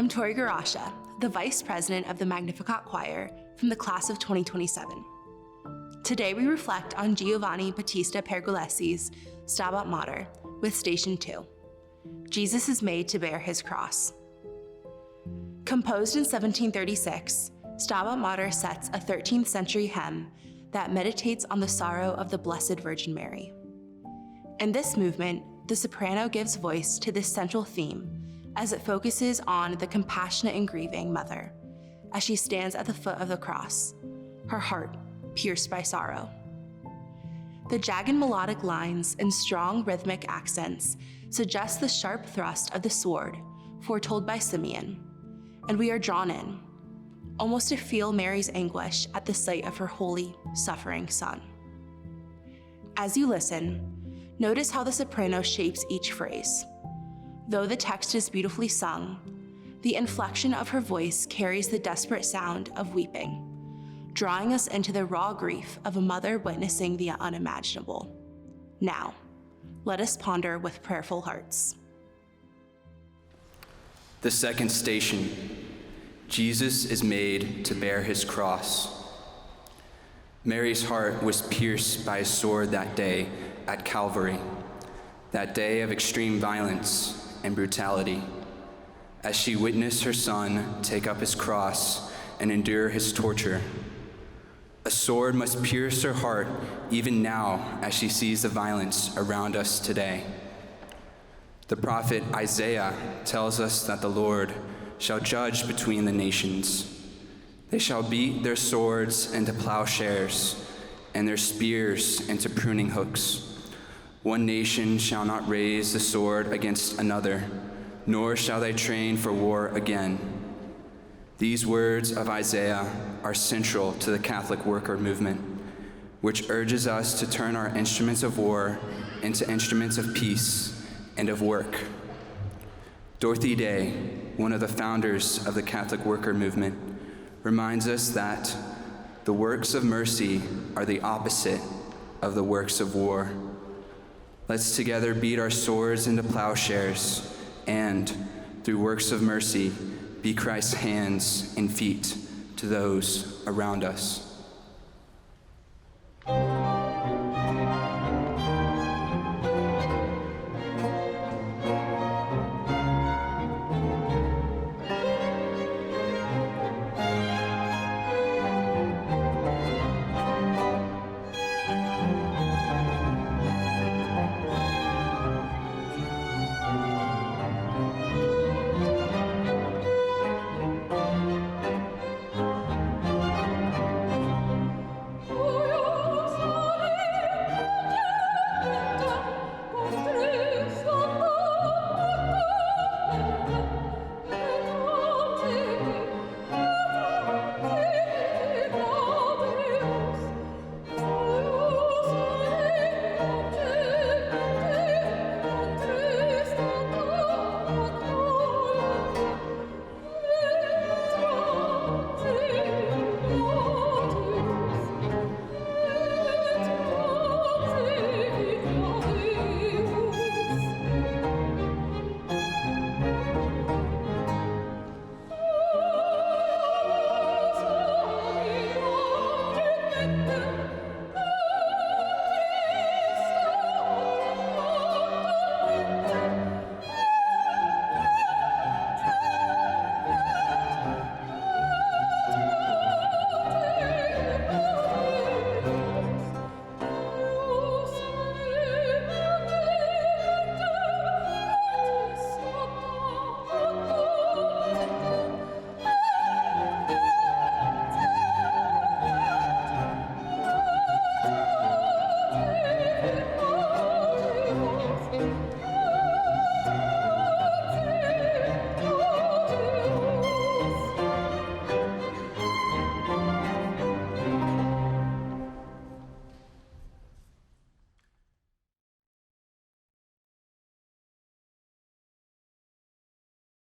I'm Tori Garascia, the Vice President of the Magnificat Choir from the class of 2027. Today we reflect on Giovanni Battista Pergolesi's Stabat Mater with Station 2. Jesus is made to bear his cross. Composed in 1736, Stabat Mater sets a 13th century hymn that meditates on the sorrow of the Blessed Virgin Mary. In this movement, the soprano gives voice to this central theme as it focuses on the compassionate and grieving mother as she stands at the foot of the cross, her heart pierced by sorrow. The jagged melodic lines and strong rhythmic accents suggest the sharp thrust of the sword foretold by Simeon, and we are drawn in, almost to feel Mary's anguish at the sight of her holy, suffering son. As you listen, notice how the soprano shapes each phrase. Though the text is beautifully sung, the inflection of her voice carries the desperate sound of weeping, drawing us into the raw grief of a mother witnessing the unimaginable. Now, let us ponder with prayerful hearts. The second station. Jesus is made to bear his cross. Mary's heart was pierced by a sword that day at Calvary, that day of extreme violence and brutality, as she witnessed her son take up his cross and endure his torture. A sword must pierce her heart even now as she sees the violence around us today. The prophet Isaiah tells us that the Lord shall judge between the nations. They shall beat their swords into plowshares and their spears into pruning hooks. One nation shall not raise the sword against another, nor shall they train for war again. These words of Isaiah are central to the Catholic worker movement, which urges us to turn our instruments of war into instruments of peace and of work. Dorothy Day, one of the founders of the Catholic worker movement, reminds us that the works of mercy are the opposite of the works of war. Let's together beat our swords into plowshares and, through works of mercy, be Christ's hands and feet to those around us.